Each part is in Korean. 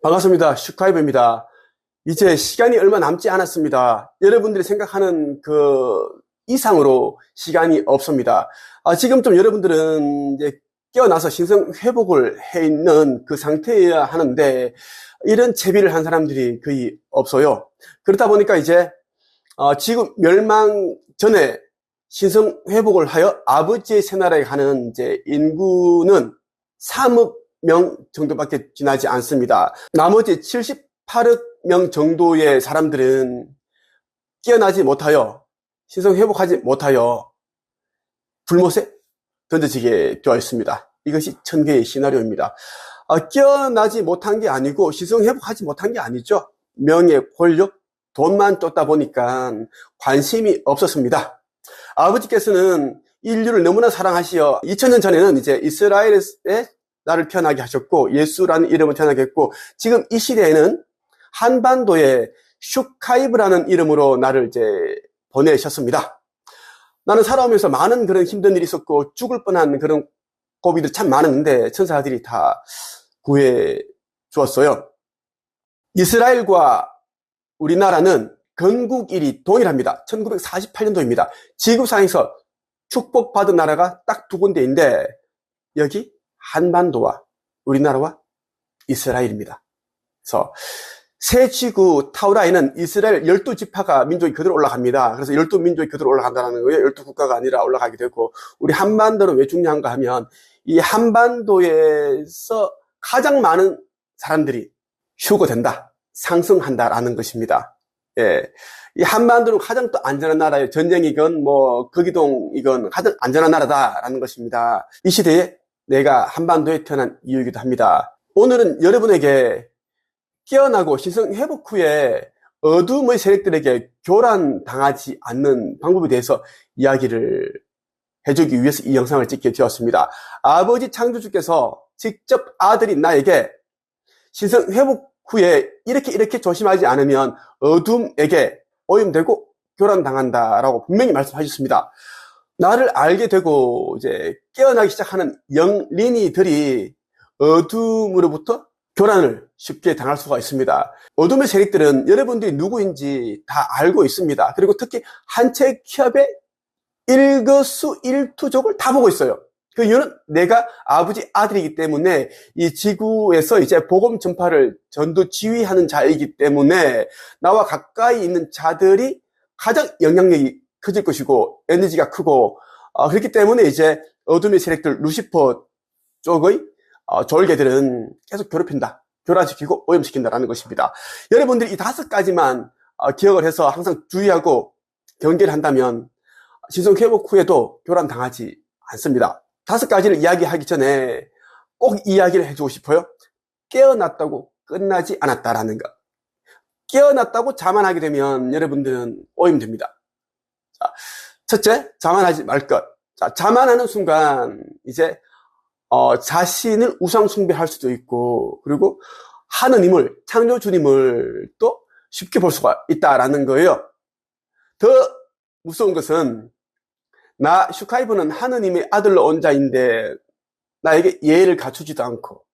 반갑습니다. 슈카이브입니다. 이제 시간이 얼마 남지 않았습니다. 여러분들이 생각하는 그 이상으로 시간이 없습니다. 지금 좀 여러분들은 이제 깨어나서 신성 회복을 해 있는 그 상태여야 하는데 이런 채비를 한 사람들이 거의 없어요. 그러다 보니까 이제 지금 멸망 전에 신성 회복을 하여 아버지의 새나라에 가는 이제 인구는 3억 명 정도밖에 지나지 않습니다. 나머지 78억 명 정도의 사람들은 깨어나지 못하여 신성 회복하지 못하여 불못에 던져지게 되어 있습니다. 이것이 천개의 시나리오입니다. 깨어나지 못한 게 아니고 신성 회복하지 못한 게 아니죠. 명예, 권력, 돈만 쫓다 보니까 관심이 없었습니다. 아버지께서는 인류를 너무나 사랑하시어 2000년 전에는 이제 이스라엘에 나를 태어나게 하셨고 예수라는 이름을 태어나게 했고 지금 이 시대에는 한반도에 슈카이브라는 이름으로 나를 이제 보내셨습니다. 나는 살아오면서 많은 그런 힘든 일이 있었고 죽을 뻔한 그런 고비들 참 많은데 천사들이 다 구해 주었어요. 이스라엘과 우리나라는 건국일이 동일합니다. 1948년도입니다. 지구상에서 축복받은 나라가 딱 두 군데인데 여기 한반도와 우리나라와 이스라엘입니다. 그래서 새 지구 타우라에는 이스라엘 12지파가 민족이 그대로 올라갑니다. 그래서 12민족이 그대로 올라간다는 거예요. 12국가가 아니라 올라가게 되고 우리 한반도는 왜 중요한가 하면 이 한반도에서 가장 많은 사람들이 휴거된다, 상승한다라는 것입니다. 예. 이 한반도는 가장 또 안전한 나라예요. 전쟁이건 뭐 거기동이건 가장 안전한 나라다라는 것입니다. 이 시대에 내가 한반도에 태어난 이유이기도 합니다. 오늘은 여러분에게 깨어나고 신성 회복 후에 어둠의 세력들에게 교란당하지 않는 방법에 대해서 이야기를 해주기 위해서 이 영상을 찍게 되었습니다. 아버지 창조주께서 직접 아들인 나에게 신성 회복 후에 이렇게 조심하지 않으면 어둠에게 오염되고 교란당한다라고 분명히 말씀하셨습니다. 나를 알게 되고 이제 깨어나기 시작하는 영린이들이 어둠으로부터 교란을 쉽게 당할 수가 있습니다. 어둠의 세력들은 여러분들이 누구인지 다 알고 있습니다. 그리고 특히 한채 기업의 일거수일투족을 다 보고 있어요. 그 이유는 내가 아버지 아들이기 때문에 이 지구에서 이제 복음 전파를 전도 지휘하는 자이기 때문에 나와 가까이 있는 자들이 가장 영향력이 커질 것이고 에너지가 크고 그렇기 때문에 이제 어둠의 세력들 루시퍼 쪽의 졸개들은 계속 괴롭힌다, 교란시키고 오염시킨다라는 것입니다. 여러분들이 이 5가지만 기억을 해서 항상 주의하고 경계를 한다면 신성 회복 후에도 교란당하지 않습니다. 5가지를 이야기하기 전에 꼭 이야기를 해주고 싶어요. 깨어났다고 끝나지 않았다라는 것. 깨어났다고 자만하게 되면 여러분들은 오염됩니다. 자, 첫째, 자만하지 말 것. 자, 자만하는 순간 이제 자신을 우상 숭배할 수도 있고 그리고 하느님을, 창조주님을 또 쉽게 볼 수가 있다라는 거예요. 더 무서운 것은 나 슈카이브는 하느님의 아들로 온 자인데 나에게 예의를 갖추지도 않고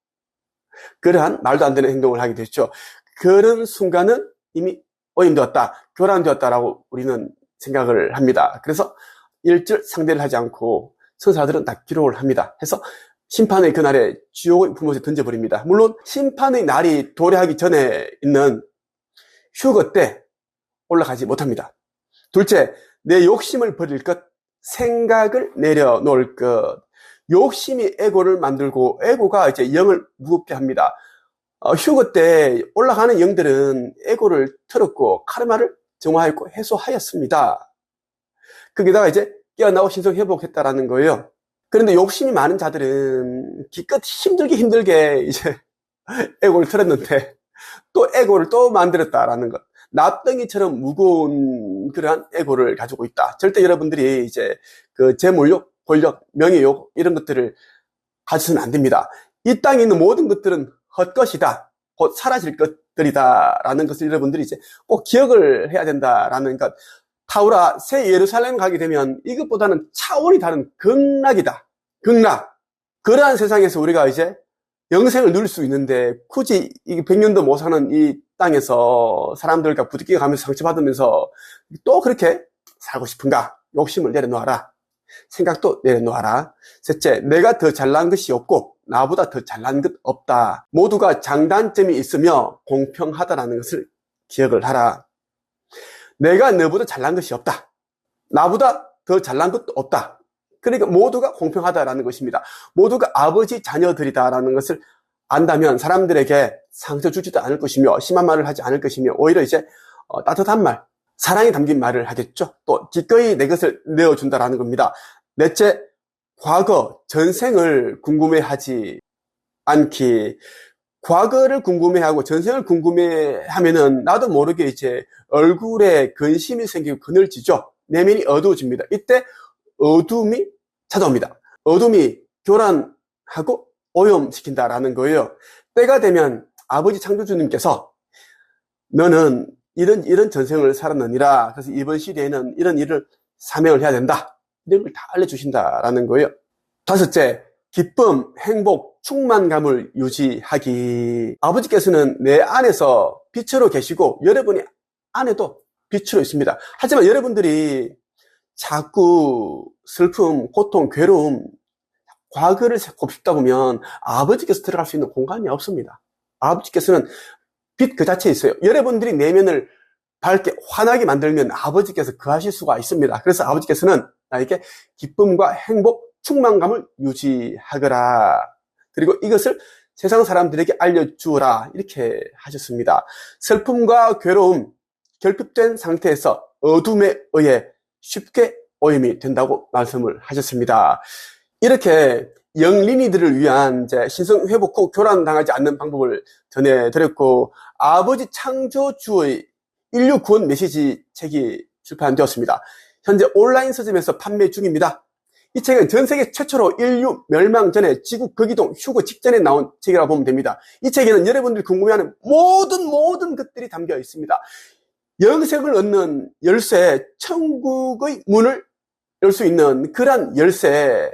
그러한 말도 안 되는 행동을 하게 됐죠. 그런 순간은 이미 오염되었다, 교란되었다라고 우리는 생각을 합니다. 그래서 일절 상대를 하지 않고 천사들은 다 기록을 합니다. 해서 심판의 그날에 지옥의 불못에 던져버립니다. 물론 심판의 날이 도래하기 전에 있는 휴거 때 올라가지 못합니다. 둘째, 내 욕심을 버릴 것, 생각을 내려놓을 것. 욕심이 에고를 만들고 에고가 이제 영을 무겁게 합니다. 휴거 때 올라가는 영들은 에고를 틀었고 카르마를 정화했고 해소하였습니다. 거기다가 이제 깨어나고 신성 회복했다라는 거예요. 그런데 욕심이 많은 자들은 기껏 힘들게 이제 에고를 틀었는데 또 에고를 또 만들었다라는 것. 납덩이처럼 무거운 그러한 에고를 가지고 있다. 절대 여러분들이 이제 그 재물욕, 권력, 명예욕 이런 것들을 가지서는 안 됩니다. 이 땅에 있는 모든 것들은 헛것이다. 곧 사라질 것들이다라는 것을 여러분들이 이제 꼭 기억을 해야 된다라는 것. 타우라, 새 예루살렘 가게 되면 이것보다는 차원이 다른 극락이다. 극락. 그러한 세상에서 우리가 이제 영생을 누릴 수 있는데 굳이 100년도 못 사는 이 땅에서 사람들과 부딪혀 가면서 상처받으면서 또 그렇게 살고 싶은가? 욕심을 내려놓아라. 생각도 내려놓아라. 셋째, 내가 더 잘난 것이 없고 나보다 더 잘난 것 없다. 모두가 장단점이 있으며 공평하다라는 것을 기억을 하라. 내가 너보다 잘난 것이 없다. 나보다 더 잘난 것도 없다. 그러니까 모두가 공평하다라는 것입니다. 모두가 아버지 자녀들이다라는 것을 안다면 사람들에게 상처 주지도 않을 것이며 심한 말을 하지 않을 것이며 오히려 이제 따뜻한 말, 사랑이 담긴 말을 하겠죠. 또 기꺼이 내 것을 내어준다라는 겁니다. 넷째, 과거, 전생을 궁금해하지 않기. 과거를 궁금해하고 전생을 궁금해하면은 나도 모르게 이제 얼굴에 근심이 생기고 그늘지죠. 내면이 어두워집니다. 이때 어둠이 찾아옵니다. 어둠이 교란하고 오염시킨다라는 거예요. 때가 되면 아버지 창조주님께서 너는 이런 전생을 살았느니라. 그래서 이번 시대에는 이런 일을 사명을 해야 된다. 이런 걸 다 알려주신다라는 거예요. 다섯째, 기쁨, 행복, 충만감을 유지하기. 아버지께서는 내 안에서 빛으로 계시고 여러분이 안에도 빛으로 있습니다. 하지만 여러분들이 자꾸 슬픔, 고통, 괴로움, 과거를 곱씹다 보면 아버지께서 들어갈 수 있는 공간이 없습니다. 아버지께서는 빛 그 자체에 있어요. 여러분들이 내면을 밝게 환하게 만들면 아버지께서 거하실 수가 있습니다. 그래서 아버지께서는 나에게 기쁨과 행복, 충만감을 유지하거라. 그리고 이것을 세상 사람들에게 알려주어라. 이렇게 하셨습니다. 슬픔과 괴로움, 결핍된 상태에서 어둠에 의해 쉽게 오염이 된다고 말씀을 하셨습니다. 이렇게 영린이들을 위한 이제 신성 회복 후 교란당하지 않는 방법을 전해드렸고, 아버지 창조주의 인류 구원 메시지 책이 출판되었습니다. 현재 온라인 서점에서 판매 중입니다. 이 책은 전 세계 최초로 인류 멸망 전에 지구 거기동 휴거 직전에 나온 책이라고 보면 됩니다. 이 책에는 여러분들이 궁금해하는 모든 것들이 담겨 있습니다. 영생을 얻는 열쇠, 천국의 문을 열 수 있는 그러한 열쇠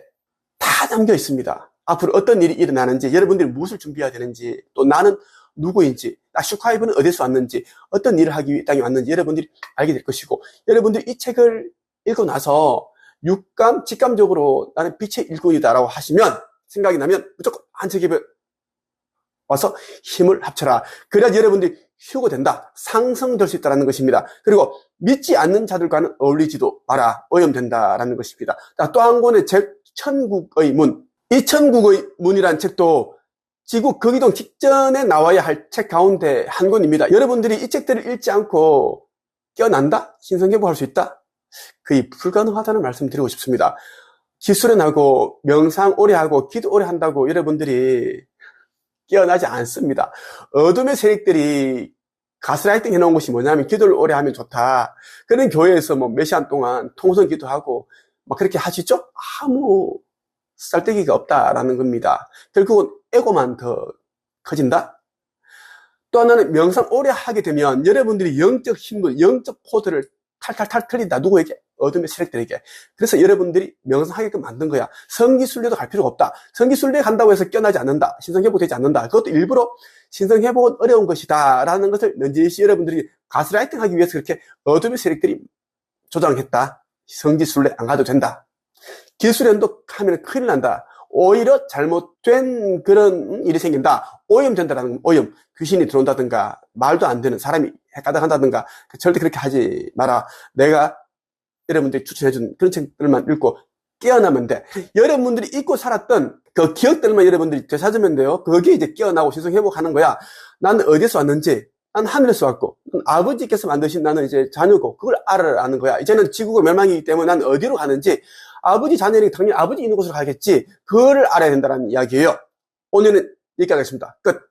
다 담겨 있습니다. 앞으로 어떤 일이 일어나는지, 여러분들이 무엇을 준비해야 되는지, 또 나는 누구인지, 슈카이브는 어디서 왔는지, 어떤 일을 하기 위해 땅에 왔는지 여러분들이 알게 될 것이고, 여러분들이 이 책을 읽고 나서 육감, 직감적으로 나는 빛의 일꾼이다라고 하시면, 생각이 나면 무조건 한 책에 와서 힘을 합쳐라. 그래야 여러분들이 휴거된다, 상승될 수 있다는 것입니다. 그리고 믿지 않는 자들과는 어울리지도 마라, 오염된다라는 것입니다. 또 한 권의 책, 천국의 문. 이 천국의 문이라는 책도 지구 거기동 직전에 나와야 할 책 가운데 한 권입니다. 여러분들이 이 책들을 읽지 않고 깨어난다? 신성회복할 수 있다? 거의 불가능하다는 말씀 드리고 싶습니다. 기수련하고 명상 오래 하고 기도 오래 한다고 여러분들이 깨어나지 않습니다. 어둠의 세력들이 가스라이팅 해놓은 것이 뭐냐면 기도를 오래 하면 좋다. 그런 교회에서 몇 시간 동안 통성 기도하고 막 그렇게 하시죠? 아무 쌀데기가 없다라는 겁니다. 결국은 에고만 더 커진다? 또 하나는 명상 오래 하게 되면 여러분들이 영적 힘을, 영적 코드를 탈탈탈 털린다. 누구에게? 어둠의 세력들에게. 그래서 여러분들이 명상하게끔 만든 거야. 성기순례도 갈 필요가 없다. 성기순례 간다고 해서 깨어나지 않는다. 신성회복되지 않는다. 그것도 일부러 신성회복은 어려운 것이다 라는 것을 넌지시 여러분들이 가스라이팅 하기 위해서 그렇게 어둠의 세력들이 조장했다. 성기순례 안 가도 된다. 기술연도 하면 큰일 난다. 오히려 잘못된 그런 일이 생긴다. 오염된다라는 오염. 귀신이 들어온다든가 말도 안 되는 사람이 헷가닥한다든가 절대 그렇게 하지 마라. 내가 여러분들이 추천해준 그런 책들만 읽고 깨어나면 돼. 여러분들이 잊고 살았던 그 기억들만 여러분들이 되찾으면 돼요. 거기에 이제 깨어나고 신성회복하는 거야. 나는 어디서 왔는지, 난 하늘에서 왔고, 아버지께서 만드신 나는 이제 자녀고, 그걸 알아라는 거야. 이제는 지구가 멸망이기 때문에 나는 어디로 가는지, 아버지 자녀에게 당연히 아버지 있는 곳으로 가겠지. 그거를 알아야 된다는 이야기예요. 오늘은 여기까지 하겠습니다. 끝.